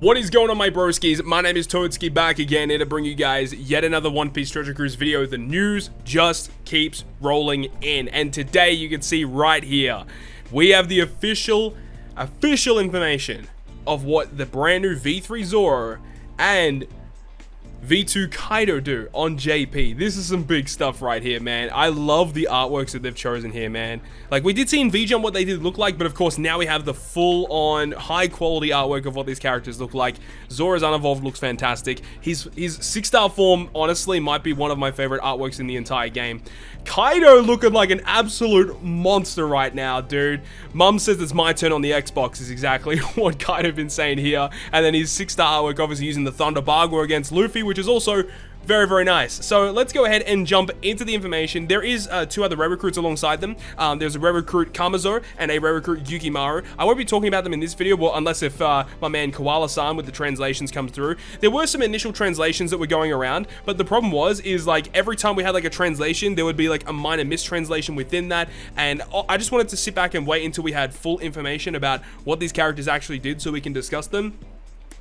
What is going on, my broskies? My name is Toadskii, back again here to bring you guys yet another One Piece Treasure Cruise video. The news just keeps rolling in, and today you can see right here we have the official information of what the brand new V3 Zoro and V2 Kaido do on JP. This is some big stuff right here, man. I love the artworks that they've chosen here, man. Like, we did see in V-Jump what they did look like, but of course now we have the full-on high-quality artwork of what these characters look like. Zoro's Unevolved looks fantastic. His 6-star form, honestly, might be one of my favorite artworks in the entire game. Kaido looking like an absolute monster right now, dude. Mum says it's my turn on the Xbox is exactly what Kaido been saying here. And then his 6-star artwork, obviously using the Thunder Bargo against Luffy, which is also very, very nice. So let's go ahead and jump into the information. There is 2 other Red Recruits alongside them. There's a Red Recruit Kamazo and a Red Recruit Yukimaru. I won't be talking about them in this video, well, unless if my man Koala-san with the translations comes through. There were some initial translations that were going around, but the problem is like every time we had like a translation, there would be like a minor mistranslation within that, and I just wanted to sit back and wait until we had full information about what these characters actually did so we can discuss them.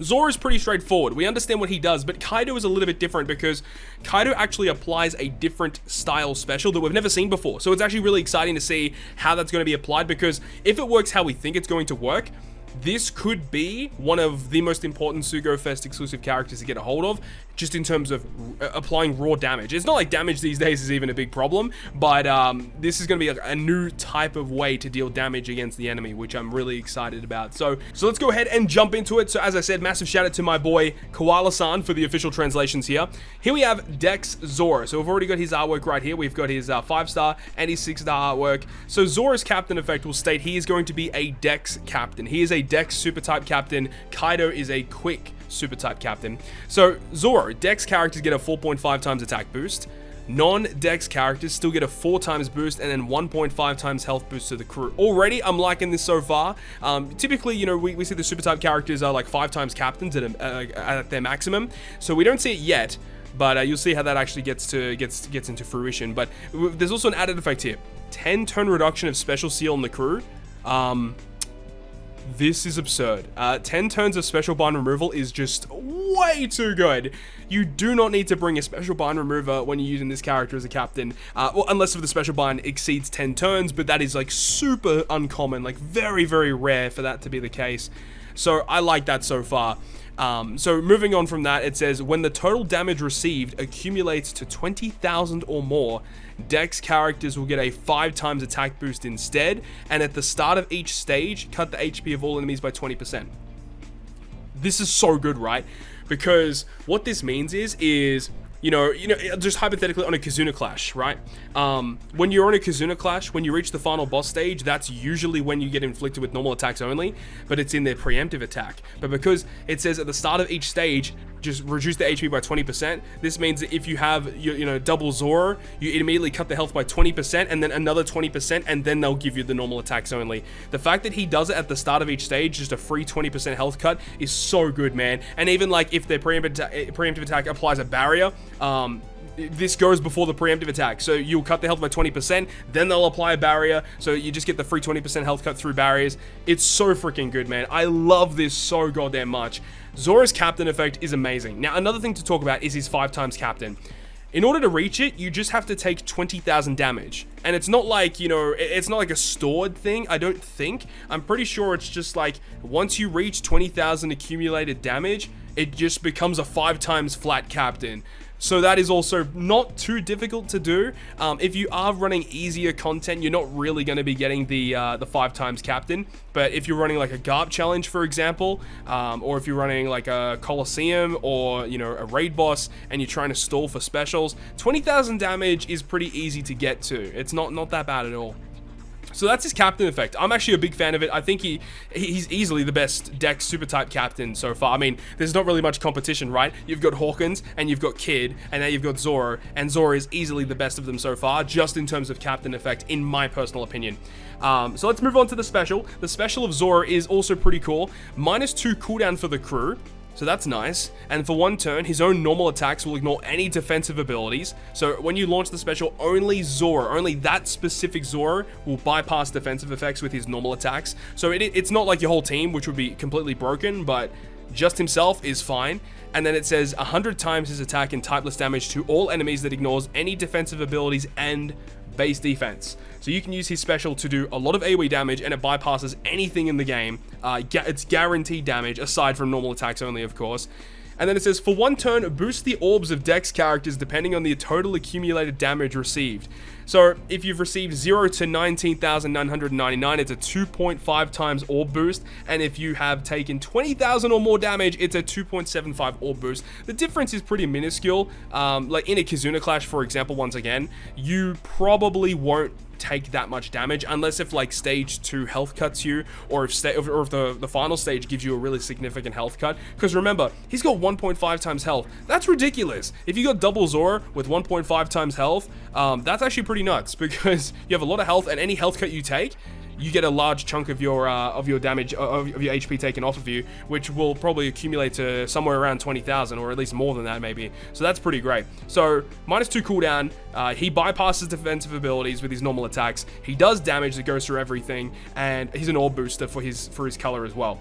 Zoro is pretty straightforward. We understand what he does, but Kaido is a little bit different because Kaido actually applies a different style special that we've never seen before. So it's actually really exciting to see how that's going to be applied, because if it works how we think it's going to work, this could be one of the most important Sugo Fest exclusive characters to get a hold of, just in terms of applying raw damage. It's not like damage these days is even a big problem, but this is going to be a new type of way to deal damage against the enemy, which I'm really excited about. So let's go ahead and jump into it. So as I said, massive shout out to my boy Koala-san for the official translations here. Here we have DEX Zoro. So we've already got his artwork right here. We've got his 5-star and his 6-star artwork. So Zoro's captain effect will state he is going to be a DEX captain. He is a DEX super type captain. Kaido is a quick super type captain. So Zoro, Dex characters get a 4.5 times attack boost. Non-Dex characters still get a 4 times boost and then 1.5 times health boost to the crew. Already, I'm liking this so far. Typically, you know, we see the super type characters are like 5 times captains at their maximum. So we don't see it yet, but you'll see how that actually gets into fruition. But there's also an added effect here: 10 turn reduction of special seal on the crew. This is absurd. 10 turns of special bind removal is just way too good. You do not need to bring a special bind remover when you're using this character as a captain. Well, unless if the special bind exceeds 10 turns, but that is like super uncommon, like very, very rare for that to be the case. So I like that so far. So moving on from that, it says when the total damage received accumulates to 20,000 or more, Dex characters will get a 5 times attack boost instead, and at the start of each stage, cut the HP of all enemies by 20%. This is so good, right? Because what this means is you know, just hypothetically on a Kizuna Clash, right? When you're on a Kizuna Clash, when you reach the final boss stage, that's usually when you get inflicted with normal attacks only, but it's in their preemptive attack. But because it says at the start of each stage, just reduce the HP by 20%, this means that if you have, you know, double Zoro, you immediately cut the health by 20% and then another 20%, and then they'll give you the normal attacks only. The fact that he does it at the start of each stage, just a free 20% health cut, is so good, man. And even like if their preemptive attack applies a barrier, this goes before the preemptive attack, so you'll cut the health by 20%, then they'll apply a barrier, so you just get the free 20% health cut through barriers. It's so freaking good, man. I love this so goddamn much. Zoro's captain effect is amazing. Now, another thing to talk about is his 5 times captain. In order to reach it, you just have to take 20,000 damage. And it's not like, you know, it's not like a stored thing, I don't think. I'm pretty sure it's just like, once you reach 20,000 accumulated damage, it just becomes a 5 times flat captain. So that is also not too difficult to do. If you are running easier content, you're not really going to be getting the 5 times captain. But if you're running like a Garp challenge, for example, or if you're running like a Coliseum or, you know, a raid boss and you're trying to stall for specials, 20,000 damage is pretty easy to get to. It's not that bad at all. So that's his captain effect. I'm actually a big fan of it. I think he's easily the best Dex super type captain so far. I mean, there's not really much competition, right? You've got Hawkins and you've got Kid, and now you've got Zoro, and Zoro is easily the best of them so far, just in terms of captain effect, in my personal opinion. So let's move on to the special. The special of Zoro is also pretty cool. -2 cooldown for the crew. So that's nice. And for 1 turn, his own normal attacks will ignore any defensive abilities. So when you launch the special, only Zoro, only that specific Zoro will bypass defensive effects with his normal attacks. So it's not like your whole team, which would be completely broken, but just himself is fine. And then it says 100 times his attack and typeless damage to all enemies that ignores any defensive abilities and base defense. So you can use his special to do a lot of AoE damage, and it bypasses anything in the game. It's guaranteed damage, aside from normal attacks only, of course. And then it says, for 1 turn, boost the orbs of Dex characters depending on the total accumulated damage received. So if you've received 0 to 19,999, it's a 2.5 times orb boost. And if you have taken 20,000 or more damage, it's a 2.75 orb boost. The difference is pretty minuscule. Like in a Kizuna Clash, for example, once again, you probably won't take that much damage unless if like stage 2 health cuts you, or if the final stage gives you a really significant health cut. Because remember, he's got 1.5 times health. That's ridiculous. If you got double Zoro with 1.5 times health, that's actually pretty nuts, because you have a lot of health, and any health cut you take, you get a large chunk of your damage, of your HP taken off of you, which will probably accumulate to somewhere around 20,000, or at least more than that maybe. So that's pretty great. So -2 cooldown, he bypasses defensive abilities with his normal attacks. He does damage that goes through everything, and he's an orb booster for his color as well.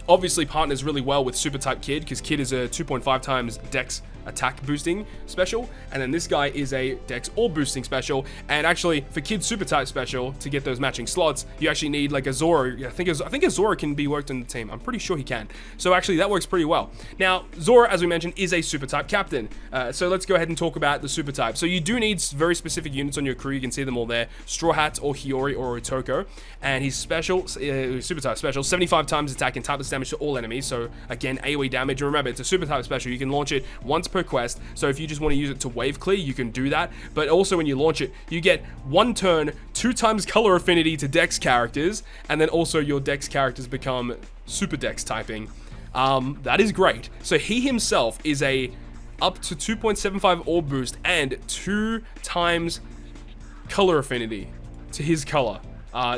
Obviously partners really well with Super Type Kid, because Kid is a 2.5 times Dex attack boosting special, and then this guy is a Dex orb boosting special. And actually, for Kid's Super Type special, to get those matching slots, you actually need like a Zoro. I think a Zoro can be worked in the team. I'm pretty sure he can. So actually, that works pretty well. Now, Zoro, as we mentioned, is a Super Type captain. So let's go ahead and talk about the Super Type. So you do need very specific units on your crew. You can see them all there: Straw Hat, or Hiyori, or Otoko. And his special, Super Type special, 75 times attack and typeless damage to all enemies. So again, AoE damage. And remember, it's a Super Type special. You can launch it once per quest. So if you just want to use it to wave clear, you can do that. But also when you launch it, you get 1 turn, 2 times color affinity to Dex characters, and then also your Dex characters become Super Dex typing. That is great. So he himself is a up to 2.75 orb boost and 2 times color affinity to his color.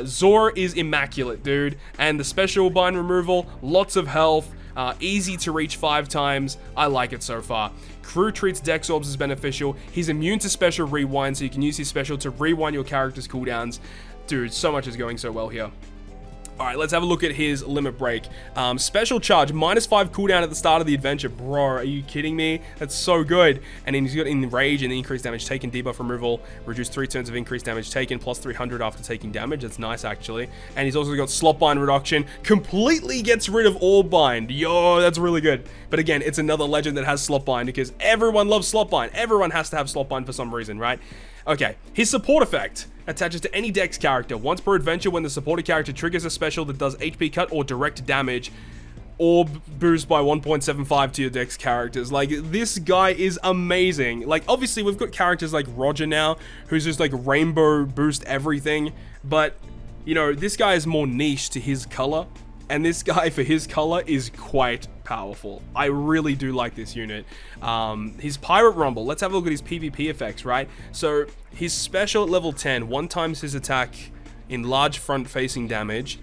Zoro is immaculate, dude. And the special bind removal, lots of health, easy to reach 5 times. I like it so far. Crew treats Dex orbs as beneficial. He's immune to special rewind, so you can use his special to rewind your character's cooldowns. Dude, so much is going so well here. Alright, let's have a look at his limit break. Special charge, -5 cooldown at the start of the adventure. Bro, are you kidding me? That's so good. And then he's got Enrage and the increased damage taken, debuff removal, reduce 3 turns of increased damage taken, plus 300 after taking damage. That's nice, actually. And he's also got slot bind reduction. Completely gets rid of orb bind. Yo, that's really good. But again, it's another legend that has slot bind, because everyone loves slot bind. Everyone has to have slot bind for some reason, right? Okay, his support effect attaches to any Dex character. Once per adventure, when the supported character triggers a special that does HP cut or direct damage, orb boost by 1.75 to your Dex characters. Like, this guy is amazing. Like, obviously, we've got characters like Roger now, who's just like rainbow boost everything. But, you know, this guy is more niche to his color. And this guy, for his color, is quite powerful. I really do like this unit. His Pirate Rumble. Let's have a look at his PvP effects, right? So, his special at level 10, 1 times his attack in large front-facing damage.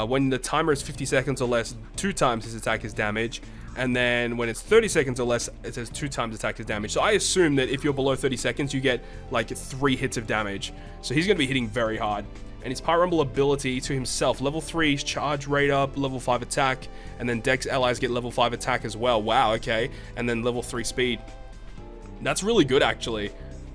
When the timer is 50 seconds or less, 2 times his attack is damage. And then when it's 30 seconds or less, it says 2 times attack is damage. So I assume that if you're below 30 seconds, you get like 3 hits of damage. So he's going to be hitting very hard. And his Pirate Rumble ability to himself, level 3 charge rate up, level 5 attack, and then Dex allies get level 5 attack as well. Wow, okay. And then level 3 speed. That's really good, actually.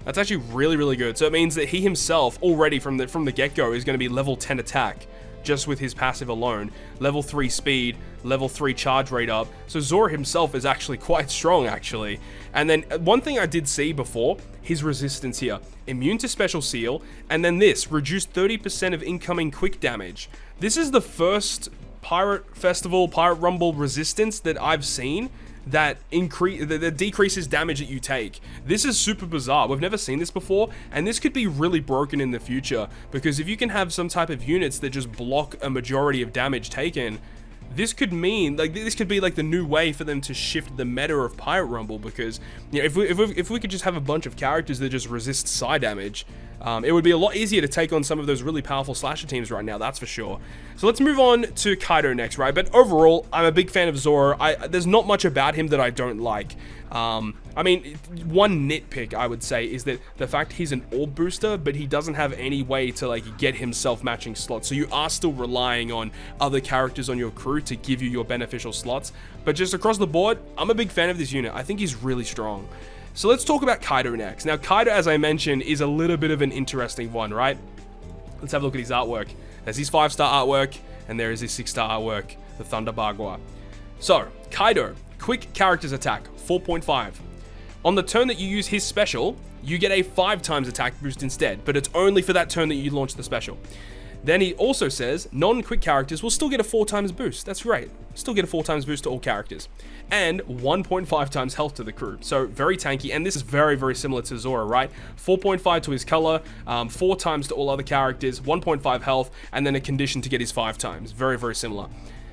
That's actually really, really good. So it means that he himself, already from the get-go, is going to be level 10 attack, just with his passive alone. Level 3 speed, level 3 charge rate up. So Zoro himself is actually quite strong, actually. And then one thing I did see before, his resistance here. Immune to special seal, and then this, reduced 30% of incoming quick damage. This is the first Pirate Festival, Pirate Rumble resistance that I've seen that decreases damage that you take. This is super bizarre. We've never seen this before, and this could be really broken in the future, because if you can have some type of units that just block a majority of damage taken, this could mean, like, this could be like the new way for them to shift the meta of Pirate Rumble, because, you know, if we could just have a bunch of characters that just resist psi damage, it would be a lot easier to take on some of those really powerful slasher teams right now, that's for sure. So let's move on to Kaido next, right? But overall, I'm a big fan of Zoro. There's not much about him that I don't like. I mean, one nitpick I would say is that the fact he's an orb booster, but he doesn't have any way to like get himself matching slots. So you are still relying on other characters on your crew to give you your beneficial slots. But just across the board, I'm a big fan of this unit. I think he's really strong. So let's talk about Kaido next. Now, Kaido, as I mentioned, is a little bit of an interesting one, right? Let's have a look at his artwork. There's his 5-star artwork, and there is his 6-star artwork, the Thunder Bagua. So, Kaido, quick character's attack, 4.5. On the turn that you use his special, you get a 5 times attack boost instead, but it's only for that turn that you launch the special. Then he also says, non-quick characters will still get a 4 times boost. That's great. Still get a 4 times boost to all characters. And 1.5 times health to the crew. So very tanky, and this is very, very similar to Zoro, right? 4.5 to his color, 4 times to all other characters, 1.5 health, and then a condition to get his 5 times. Very, very similar.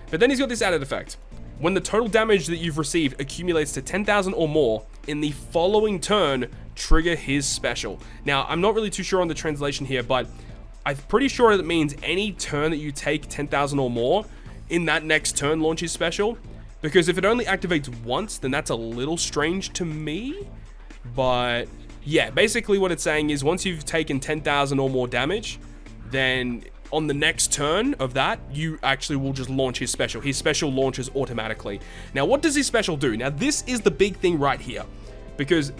But then he's got this added effect. When the total damage that you've received accumulates to 10,000 or more, in the following turn, trigger his special. Now, I'm not really too sure on the translation here, but I'm pretty sure that means any turn that you take 10,000 or more, in that next turn, launch his special. Because if it only activates once, then that's a little strange to me. But yeah, basically what it's saying is once you've taken 10,000 or more damage, then on the next turn of that, you actually will just launch his special. His special launches automatically. Now, what does his special do? Now, this is the big thing right here. Because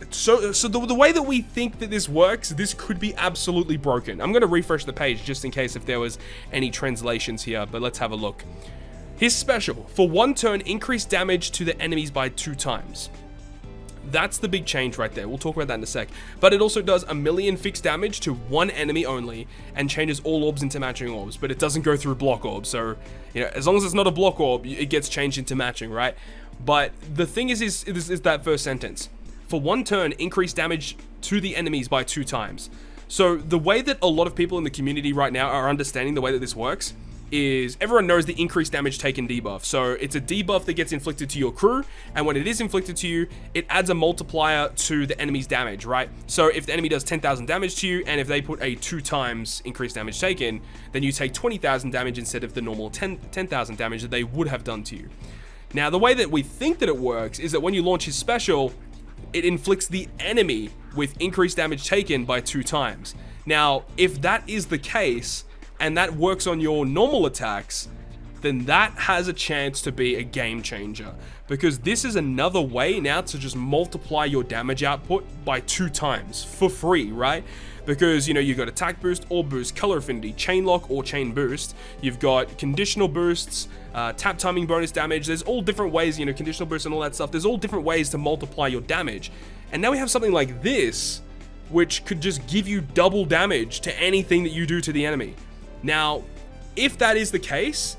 so the way that we think that this works, this could be absolutely broken. I'm going to refresh the page just in case if there was any translations here, but let's have a look. His special, for 1 turn, increase damage to the enemies by 2 times. That's the big change right there. We'll talk about that in a sec. But it also does 1,000,000 fixed damage to 1 enemy only and changes all orbs into matching orbs, but it doesn't go through block orbs. So, you know, as long as it's not a block orb, it gets changed into matching, right? But the thing is that first sentence. For 1 turn, increase damage to the enemies by 2 times. So the way that a lot of people in the community right now are understanding the way that this works is everyone knows the increased damage taken debuff. So it's a debuff that gets inflicted to your crew, and when it is inflicted to you, it adds a multiplier to the enemy's damage, right? So if the enemy does 10,000 damage to you, and if they put a 2 times increased damage taken, then you take 20,000 damage instead of the normal 10,000 damage that they would have done to you. Now, the way that we think that it works is that when you launch his special, it inflicts the enemy with increased damage taken by 2 times. Now, if that is the case, and that works on your normal attacks, then that has a chance to be a game changer. Because this is another way now to just multiply your damage output by 2 times for free, right? Because, you know, you've got attack boost, orb boost, color affinity, chain lock or chain boost. You've got conditional boosts, tap timing bonus damage. There's all different ways, you know, conditional boost and all that stuff. There's all different ways to multiply your damage. And now we have something like this, which could just give you double damage to anything that you do to the enemy. Now, if that is the case,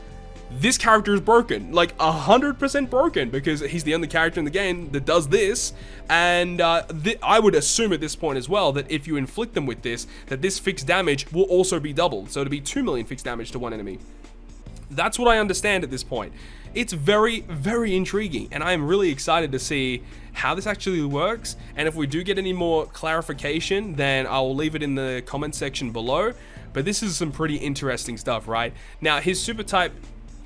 this character is broken, like 100% broken, because he's the only character in the game that does this. And I would assume at this point as well that if you inflict them with this, that this fixed damage will also be doubled. So it'll be 2 million fixed damage to 1 enemy. That's what I understand at this point. It's very, very intriguing, and I am really excited to see how this actually works. And if we do get any more clarification, then I will leave it in the comment section below. But this is some pretty interesting stuff, right? Now, his super type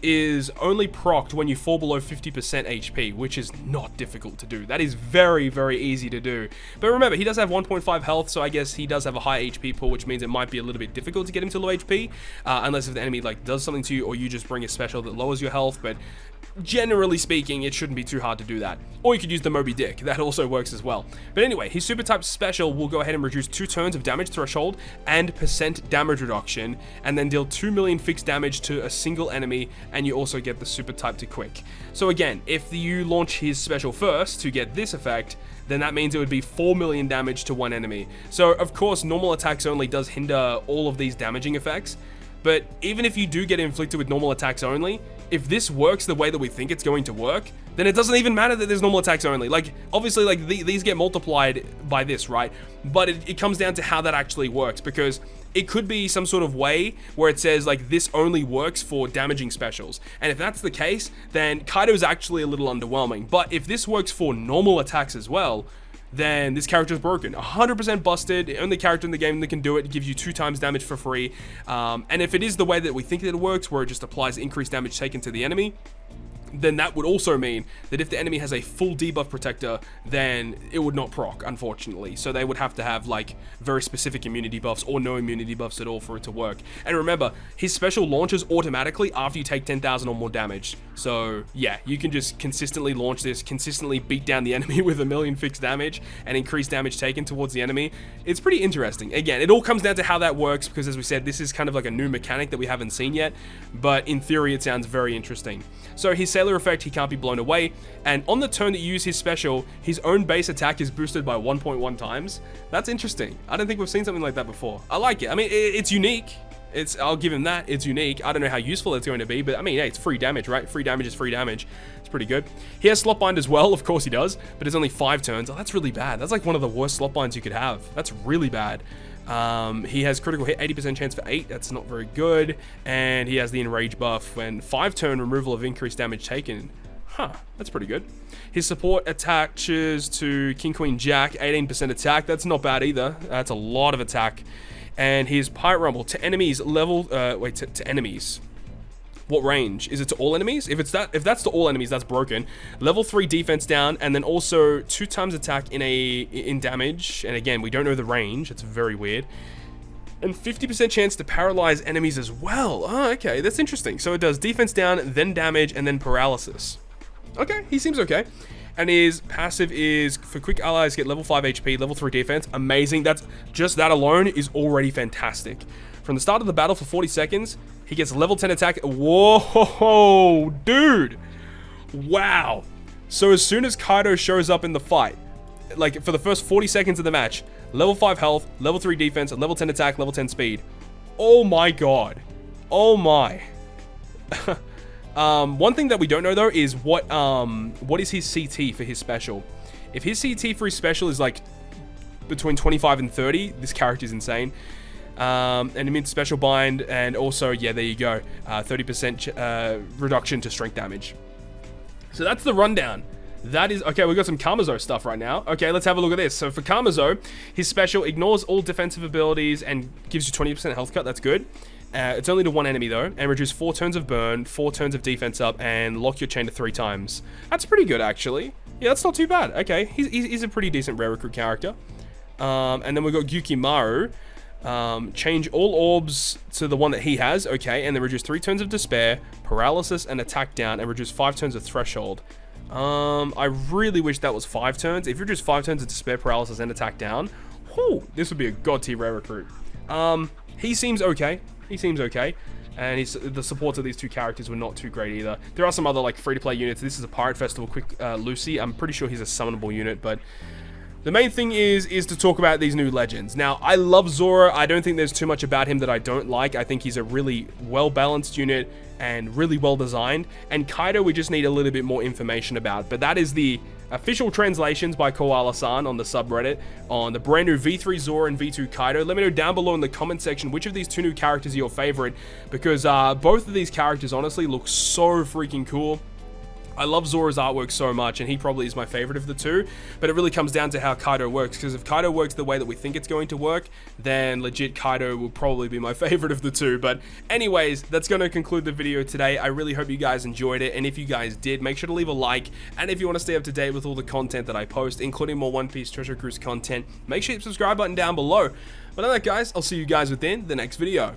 is only procced when you fall below 50% HP, which is not difficult to do. That is very, very easy to do. But remember, he does have 1.5 health, so I guess he does have a high HP pool, which means it might be a little bit difficult to get him to low HP, unless if the enemy like does something to you, or you just bring a special that lowers your health. But generally speaking, it shouldn't be too hard to do that. Or you could use the Moby Dick, that also works as well. But anyway, his super type special will go ahead and reduce 2 turns of damage threshold and % damage reduction, and then deal 2 million fixed damage to a single enemy, and you also get the super type to quick. So again, if you launch his special first to get this effect, then that means it would be 4 million damage to 1 enemy. So of course, normal attacks only does hinder all of these damaging effects, but even if you do get inflicted with normal attacks only, if this works the way that we think it's going to work, then it doesn't even matter that there's normal attacks only. Like, obviously, like, these get multiplied by this, right? But it comes down to how that actually works, because it could be some sort of way where it says, like, this only works for damaging specials. And if that's the case, then Kaido is actually a little underwhelming. But if this works for normal attacks as well, then this character is broken. 100% busted, the only character in the game that can do it. It gives you 2 times damage for free. And if it is the way that we think that it works, where it just applies increased damage taken to the enemy, then that would also mean that if the enemy has a full debuff protector, then it would not proc, unfortunately. So they would have to have like very specific immunity buffs or no immunity buffs at all for it to work. And remember, his special launches automatically after you take 10,000 or more damage. So yeah, you can just consistently launch this, consistently beat down the enemy with 1,000,000 fixed damage and increase damage taken towards the enemy. It's pretty interesting. Again, it all comes down to how that works, because as we said, this is kind of like a new mechanic that we haven't seen yet, but in theory it sounds very interesting. So his Sailor effect, he can't be blown away, and on the turn that you use his special, his own base attack is boosted by 1.1 times. That's interesting. I don't think we've seen something like that before. I like it. I mean, it's unique. I'll give him that. It's unique. I don't know how useful it's going to be, but I mean, hey, it's free damage, right? Free damage is free damage. It's pretty good. He has slot bind as well. Of course he does, but it's only 5 turns. Oh, that's really bad. That's like one of the worst slot binds you could have. That's really bad. He has critical hit, 80% chance for 8. That's not very good. And he has the enrage buff when 5-turn removal of increased damage taken. Huh, that's pretty good. His support attaches to King, Queen, Jack, 18% attack. That's not bad either. That's a lot of attack. And his Pirate Rumble to enemies level, to enemies. What range? Is it to all enemies? If that's to all enemies, that's broken. Level 3 defense down, and then also 2 times attack in damage. And again, we don't know the range. It's very weird. And 50% chance to paralyze enemies as well. Oh, okay, that's interesting. So it does defense down, then damage, and then paralysis. Okay, he seems okay. And his passive is for quick allies get level 5 HP, level 3 defense. Amazing. That's just that alone is already fantastic. From the start of the battle for 40 seconds, he gets level 10 attack. Whoa, dude. Wow. So as soon as Kaido shows up in the fight, like for the first 40 seconds of the match, level 5 health, level 3 defense, level 10 attack, level 10 speed. Oh my god. Oh my. One thing that we don't know though is what is his CT for his special. If his CT for his special is like between 25 and 30, this character is insane. And immune to special bind, and also, yeah, there you go, 30% reduction to strength damage. So that's the rundown. That is, okay, we've got some Kamazo stuff right now. Okay, let's have a look at this. So for Kamazo, his special ignores all defensive abilities and gives you 20% health cut. That's good. It's only to 1 enemy though, and reduce 4 turns of burn, 4 turns of defense up, and lock your chain to 3 times. That's pretty good, actually. Yeah, that's not too bad. Okay, he's a pretty decent rare recruit character. And then we've got Yukimaru. Change all orbs to the one that he has, okay, and then reduce 3 turns of despair, paralysis, and attack down, and reduce 5 turns of threshold. I really wish that was 5 turns. If you reduce 5 turns of despair, paralysis, and attack down, whew, this would be a god tier rare recruit. He seems okay. He seems okay. And the supports of these 2 characters were not too great either. There are some other like free-to-play units. This is a Pirate Festival Quick Lucy. I'm pretty sure he's a summonable unit, but the main thing is to talk about these new legends. Now, I love Zoro. I don't think there's too much about him that I don't like. I think he's a really well-balanced unit and really well-designed. And Kaido, we just need a little bit more information about. But that is the official translations by Koala-san on the subreddit on the brand new V3 Zoro and V2 Kaido. Let me know down below in the comment section which of these 2 new characters are your favorite, because both of these characters honestly look so freaking cool. I love Zoro's artwork so much, and he probably is my favorite of the 2, but it really comes down to how Kaido works, because if Kaido works the way that we think it's going to work, then legit Kaido will probably be my favorite of the 2. But anyways, that's going to conclude the video today. I really hope you guys enjoyed it, and if you guys did, make sure to leave a like, and if you want to stay up to date with all the content that I post, including more One Piece Treasure Cruise content, make sure you hit the subscribe button down below. But on that, guys, I'll see you guys within the next video.